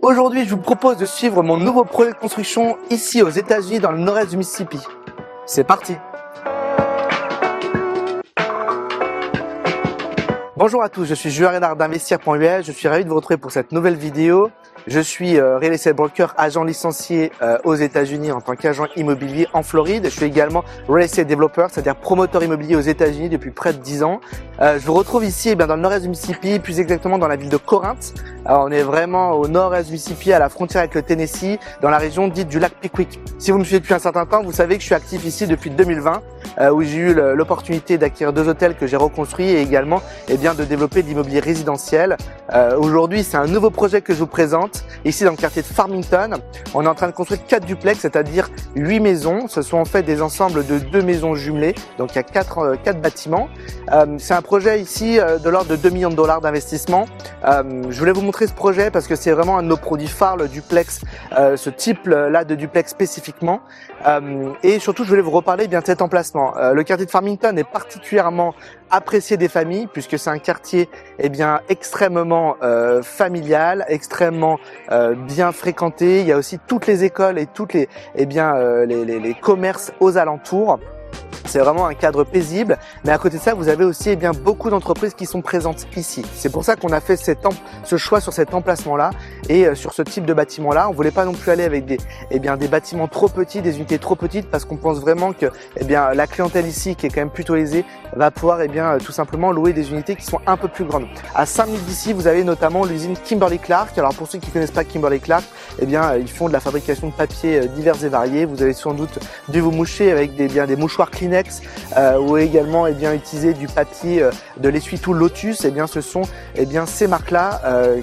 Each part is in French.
Aujourd'hui, je vous propose de suivre mon nouveau projet de construction ici aux États-Unis dans le nord-est du Mississippi. C'est parti! Bonjour à tous, je suis Julien Renard d'Investir.us, je suis ravi de vous retrouver pour cette nouvelle vidéo. Je suis real estate broker, agent licencié aux États-Unis en tant qu'agent immobilier en Floride. Je suis également real estate developer, c'est-à-dire promoteur immobilier aux États-Unis depuis près de 10 ans. Je vous retrouve ici dans le nord-est du Mississippi, plus exactement dans la ville de Corinth. Alors, on est vraiment au nord-est du Mississippi, à la frontière avec le Tennessee, dans la région dite du lac Pickwick. Si vous me suivez depuis un certain temps, vous savez que je suis actif ici depuis 2020, où j'ai eu l'opportunité d'acquérir 2 hôtels que j'ai reconstruits et également de développer de l'immobilier résidentiel. Aujourd'hui, c'est un nouveau projet que je vous présente. Ici, dans le quartier de Farmington, on est en train de construire 4 duplex, c'est-à-dire 8 maisons. Ce sont en fait des ensembles de 2 maisons jumelées. Donc, il y a 4 bâtiments. C'est un projet ici de l'ordre de 2 millions de dollars d'investissement. Je voulais vous montrer ce projet parce que c'est vraiment un de nos produits phares, le duplex, ce type-là de duplex spécifiquement. Et surtout, je voulais vous reparler de cet emplacement. Le quartier de Farmington est particulièrement apprécié des familles puisque c'est un quartier extrêmement familial, extrêmement bien fréquenté. Il y a aussi toutes les écoles et toutes les commerces aux alentours. C'est vraiment un cadre paisible, mais à côté de ça, vous avez aussi beaucoup d'entreprises qui sont présentes ici. C'est pour ça qu'on a fait ce choix sur cet emplacement-là et sur ce type de bâtiment-là. On voulait pas non plus aller avec des bâtiments trop petits, des unités trop petites, parce qu'on pense vraiment que la clientèle ici, qui est quand même plutôt aisée, va pouvoir tout simplement louer des unités qui sont un peu plus grandes. À 5 minutes d'ici, vous avez notamment l'usine Kimberly-Clark. Alors pour ceux qui connaissent pas Kimberly-Clark, ils font de la fabrication de papiers divers et variés. Vous avez sans doute dû vous moucher avec des mouchoirs Kleenex ou également utiliser du papier de l'essuie-tout Lotus. Ce sont ces marques-là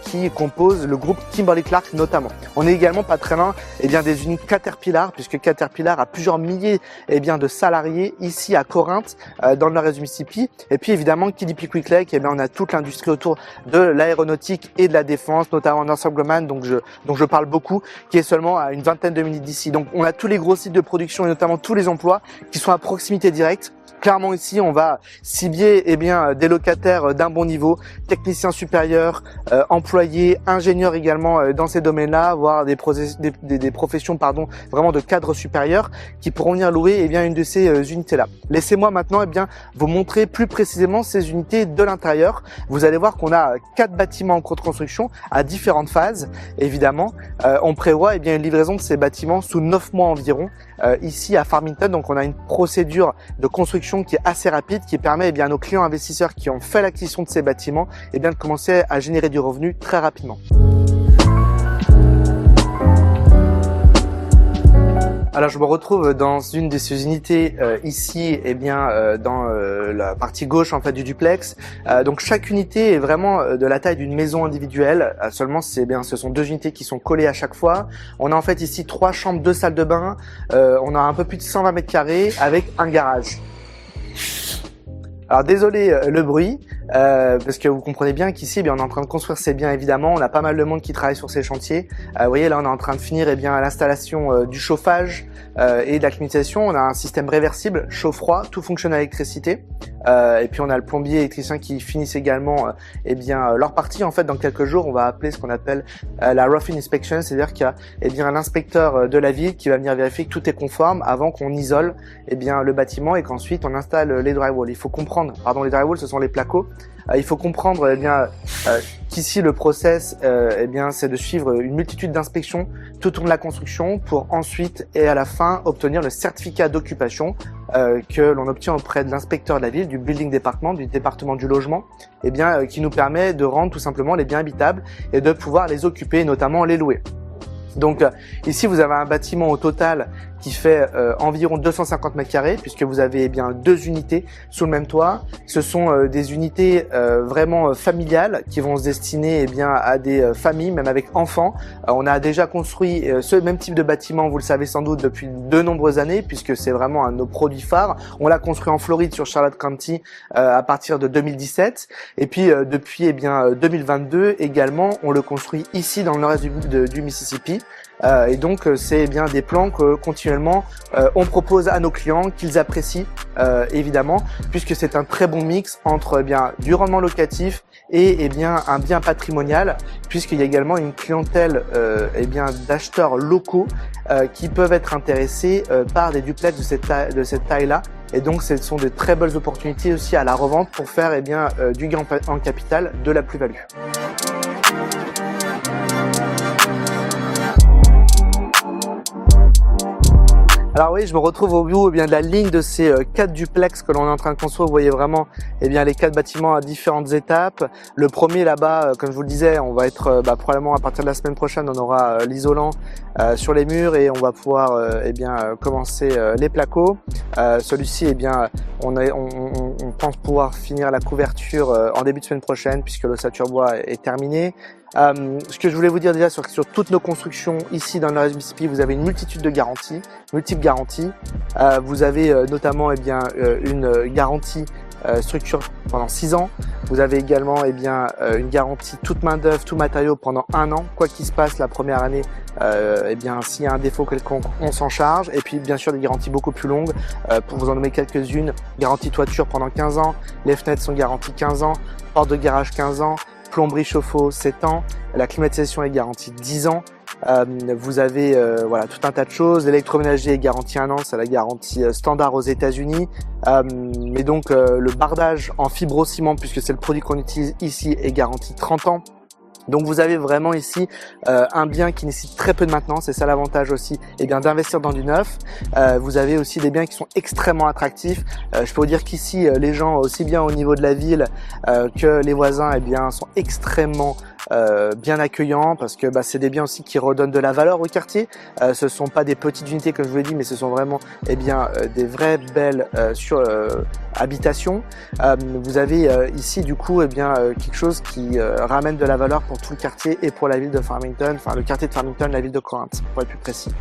qui composent le groupe Kimberly-Clark notamment. On est également pas très loin des unités Caterpillar, puisque Caterpillar a plusieurs milliers de salariés ici à Corinth dans le nord-est du Mississippi. Et puis évidemment qui dit Pickwick Lake, on a toute l'industrie autour de l'aéronautique et de la défense, notamment Northrop Grumman, dont je parle beaucoup, qui est seulement à une vingtaine de minutes d'ici. Donc on a tous les gros sites de production et notamment tous les emplois qui sont à proximité directe. Clairement ici, on va cibler des locataires d'un bon niveau, techniciens supérieurs, employés, ingénieurs également dans ces domaines-là, voire des professions vraiment de cadres supérieurs qui pourront venir louer une de ces unités-là. Laissez-moi maintenant vous montrer plus précisément ces unités de l'intérieur. Vous allez voir qu'on a 4 bâtiments en cours de construction à différentes phases. Évidemment, on prévoit une livraison de ces bâtiments sous 9 mois environ ici à Farmington. Donc on a une procédure de construction qui est assez rapide, qui permet à nos clients investisseurs qui ont fait l'acquisition de ces bâtiments de commencer à générer du revenu très rapidement. Alors je me retrouve dans une de ces unités ici dans la partie gauche du duplex. Donc chaque unité est vraiment de la taille d'une maison individuelle. Seulement ce sont 2 unités qui sont collées à chaque fois. On a en fait ici 3 chambres, 2 salles de bain. On a un peu plus de 120 mètres carrés avec un garage. Alors désolé le bruit, parce que vous comprenez bien qu'ici on est en train de construire ces biens évidemment, on a pas mal de monde qui travaille sur ces chantiers. Vous voyez là on est en train de finir l'installation du chauffage et de la climatisation. On a un système réversible chaud-froid, tout fonctionne à l'électricité. Et puis on a le plombier électricien qui finissent également leur partie. En fait dans quelques jours on va appeler ce qu'on appelle la rough-in inspection, c'est-à-dire qu'il y a l'inspecteur de la ville qui va venir vérifier que tout est conforme avant qu'on isole le bâtiment et qu'ensuite on installe les drywall. Il faut comprendre, les drywall ce sont les placos. Il faut comprendre qu'ici le process c'est de suivre une multitude d'inspections tout au long de la construction pour ensuite et à la fin obtenir le certificat d'occupation que l'on obtient auprès de l'inspecteur de la ville, du building department, du département du logement, qui nous permet de rendre tout simplement les biens habitables et de pouvoir les occuper, notamment les louer. Donc ici vous avez un bâtiment au total qui fait environ 250 mètres carrés puisque vous avez 2 unités sous le même toit. Ce sont des unités vraiment familiales qui vont se destiner à des familles, même avec enfants. On a déjà construit ce même type de bâtiment, vous le savez sans doute, depuis de nombreuses années puisque c'est vraiment un de nos produits phares. On l'a construit en Floride sur Charlotte County à partir de 2017 et puis depuis 2022 également on le construit ici dans le nord-est du Mississippi. Et donc c'est des plans que continue actuellement, on propose à nos clients qu'ils apprécient évidemment, puisque c'est un très bon mix entre du rendement locatif et un bien patrimonial, puisqu'il y a également une clientèle d'acheteurs locaux qui peuvent être intéressés par des duplex de cette taille-là. Et donc, ce sont de très belles opportunités aussi à la revente pour faire du gain en capital, de la plus-value. Alors oui, je me retrouve au bout de la ligne de ces 4 duplex que l'on est en train de construire. Vous voyez vraiment les 4 bâtiments à différentes étapes. Le premier là-bas, comme je vous le disais, on va être probablement à partir de la semaine prochaine, on aura l'isolant sur les murs et on va pouvoir commencer les placos. Celui-ci, on pense pouvoir finir la couverture en début de semaine prochaine puisque l'ossature bois est terminée. Ce que je voulais vous dire déjà sur toutes nos constructions ici dans le RSBCP, vous avez une multitude de garanties, multiples garanties. Vous avez notamment une garantie structure pendant 6 ans. Vous avez également une garantie toute main d'œuvre, tout matériau pendant 1 an. Quoi qu'il se passe la première année, s'il y a un défaut quelconque, on s'en charge. Et puis bien sûr des garanties beaucoup plus longues. Pour vous en nommer quelques-unes, garantie toiture pendant 15 ans, les fenêtres sont garanties 15 ans, porte de garage 15 ans, plomberie chauffe-eau 7 ans, la climatisation est garantie 10 ans. Vous avez tout un tas de choses. L'électroménager est garanti 1 an, c'est la garantie standard aux États-Unis. Mais donc le bardage en fibrociment, puisque c'est le produit qu'on utilise ici, est garanti 30 ans. Donc vous avez vraiment ici un bien qui nécessite très peu de maintenance, et ça l'avantage aussi d'investir dans du neuf. Vous avez aussi des biens qui sont extrêmement attractifs. Je peux vous dire qu'ici les gens, aussi bien au niveau de la ville que les voisins, sont extrêmement bien accueillants, parce que c'est des biens aussi qui redonnent de la valeur au quartier. Ce sont pas des petites unités comme je vous l'ai dit, mais ce sont vraiment des vraies belles habitations. Vous avez ici du coup quelque chose qui ramène de la valeur pour tout le quartier et pour la ville de Farmington, enfin le quartier de Farmington, la ville de Corinth pour être plus précis.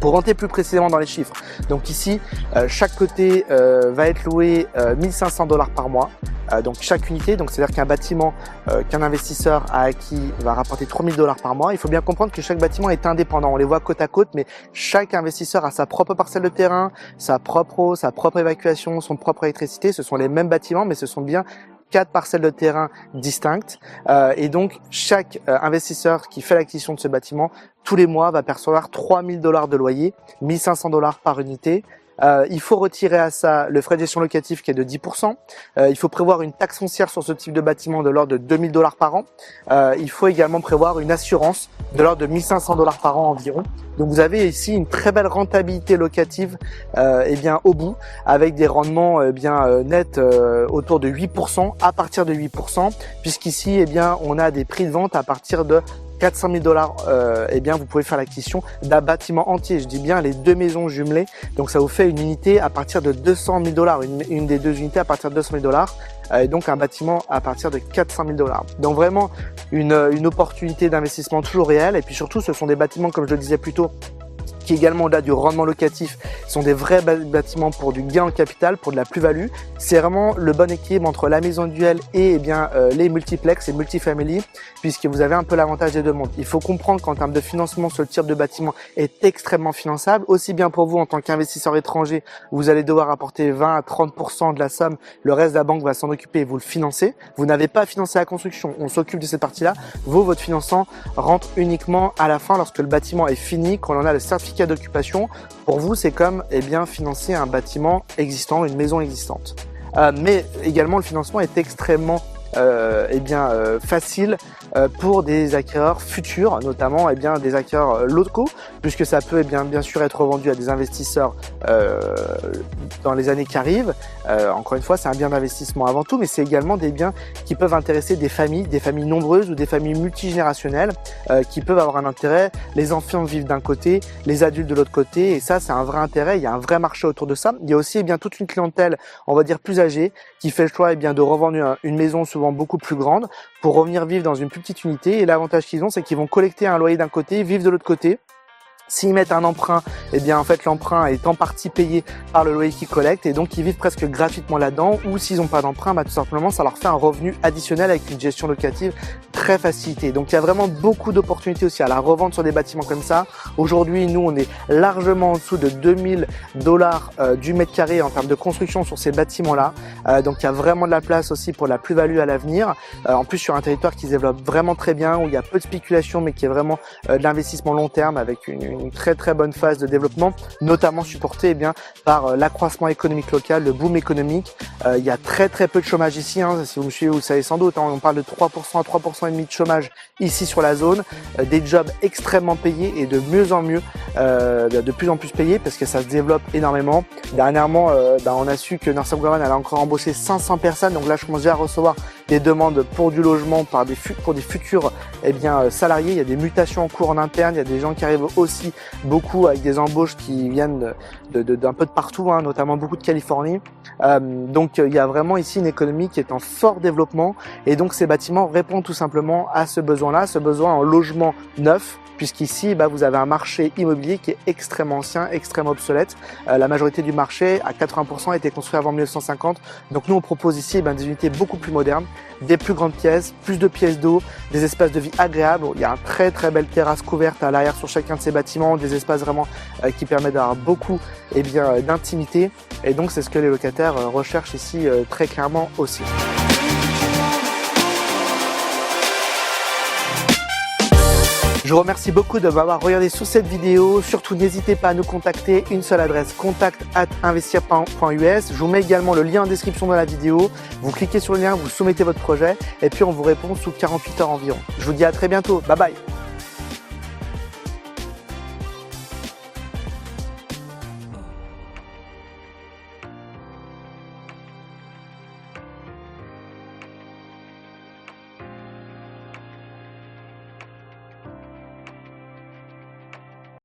Pour rentrer plus précisément dans les chiffres, donc ici chaque côté va être loué 1500 $ par mois, donc chaque unité, donc c'est-à-dire qu'un bâtiment qu'un investisseur a acquis va rapporter 3000 $ par mois. Il faut bien comprendre que chaque bâtiment est indépendant, on les voit côte à côte, mais chaque investisseur a sa propre parcelle de terrain, sa propre eau, sa propre évacuation, son propre électricité. Ce sont les mêmes bâtiments, mais ce sont bien 4 parcelles de terrain distinctes, et donc chaque investisseur qui fait l'acquisition de ce bâtiment tous les mois va percevoir 3000 $ de loyer, 1500 $ par unité. Il faut retirer à ça le frais de gestion locatif qui est de 10%. Il faut prévoir une taxe foncière sur ce type de bâtiment de l'ordre de 2000 $ par an. Il faut également prévoir une assurance de l'ordre de 1500 $ par an environ. Donc vous avez ici une très belle rentabilité locative au bout, avec des rendements nets autour de 8%, à partir de 8%, puisqu'ici on a des prix de vente à partir de 400 000 $, vous pouvez faire l'acquisition d'un bâtiment entier. Je dis bien les 2 maisons jumelées. Donc ça vous fait une unité à partir de 200 000 $, une des 2 unités à partir de 200 000 $, et donc un bâtiment à partir de 400 000 $. Donc vraiment une opportunité d'investissement toujours réelle. Et puis surtout, ce sont des bâtiments, comme je le disais plus tôt, qui également au-delà du rendement locatif sont des vrais bâtiments pour du gain en capital, pour de la plus-value. C'est vraiment le bon équilibre entre la maison individuelle et les multiplex et multifamily, puisque vous avez un peu l'avantage des deux mondes. Il faut comprendre qu'en termes de financement, ce type de bâtiment est extrêmement finançable, aussi bien pour vous en tant qu'investisseur étranger, vous allez devoir apporter 20 à 30% de la somme, le reste de la banque va s'en occuper et vous le financez. Vous n'avez pas à financer la construction, on s'occupe de cette partie-là. Votre financement rentre uniquement à la fin lorsque le bâtiment est fini, quand on a le certificat d'occupation. Pour vous, c'est comme financer un bâtiment existant, une maison existante. Mais également, le financement est extrêmement facile pour des acquéreurs futurs, notamment des acquéreurs locaux, puisque ça peut bien sûr être revendu à des investisseurs dans les années qui arrivent. Encore une fois, c'est un bien d'investissement avant tout, mais c'est également des biens qui peuvent intéresser des familles nombreuses ou des familles multigénérationnelles qui peuvent avoir un intérêt. Les enfants vivent d'un côté, les adultes de l'autre côté, et ça, c'est un vrai intérêt. Il y a un vrai marché autour de ça. Il y a aussi toute une clientèle, on va dire plus âgée, qui fait le choix de revendre une maison souvent beaucoup plus grande pour revenir vivre dans une plus petite unité. Et l'avantage qu'ils ont, c'est qu'ils vont collecter un loyer d'un côté, vivre de l'autre côté. S'ils mettent un emprunt, eh bien en fait l'emprunt est en partie payé par le loyer qu'ils collectent et donc ils vivent presque gratuitement là-dedans. Ou s'ils n'ont pas d'emprunt, tout simplement ça leur fait un revenu additionnel avec une gestion locative très facilitée. Donc il y a vraiment beaucoup d'opportunités aussi à la revente sur des bâtiments comme ça. Aujourd'hui, nous on est largement en dessous de 2000 $ du mètre carré en termes de construction sur ces bâtiments-là. Donc il y a vraiment de la place aussi pour la plus-value à l'avenir. En plus sur un territoire qui se développe vraiment très bien, où il y a peu de spéculation mais qui est vraiment de l'investissement long terme avec une très bonne phase de développement, notamment supportée par l'accroissement économique local, le boom économique. Il y a très peu de chômage ici, si vous me suivez vous le savez sans doute, on parle de 3% à 3% et demi de chômage ici sur la zone, des jobs extrêmement payés et de mieux en mieux, de plus en plus payés parce que ça se développe énormément. Dernièrement, on a su que Northrop Grumman allait encore embaucher 500 personnes, donc là je commence déjà à recevoir des demandes pour du logement pour des futurs salariés. Il y a des mutations en cours en interne, il y a des gens qui arrivent aussi beaucoup avec des embauches qui viennent d'un peu de partout, notamment beaucoup de Californie. Donc il y a vraiment ici une économie qui est en fort développement et donc ces bâtiments répondent tout simplement à ce besoin-là, ce besoin en logement neuf, puisqu'ici vous avez un marché immobilier qui est extrêmement ancien, extrêmement obsolète. La majorité du marché, à 80%, a été construit avant 1950. Donc nous on propose ici des unités beaucoup plus modernes, des plus grandes pièces, plus de pièces d'eau, des espaces de vie agréables. Il y a une très belle terrasse couverte à l'arrière sur chacun de ces bâtiments, des espaces vraiment qui permettent d'avoir beaucoup d'intimité. Et donc c'est ce que les locataires recherchent ici très clairement aussi. Je vous remercie beaucoup de m'avoir regardé sur cette vidéo. Surtout, n'hésitez pas à nous contacter. Une seule adresse, contact@investir.us. Je vous mets également le lien en description de la vidéo. Vous cliquez sur le lien, vous soumettez votre projet et puis on vous répond sous 48 heures environ. Je vous dis à très bientôt. Bye bye.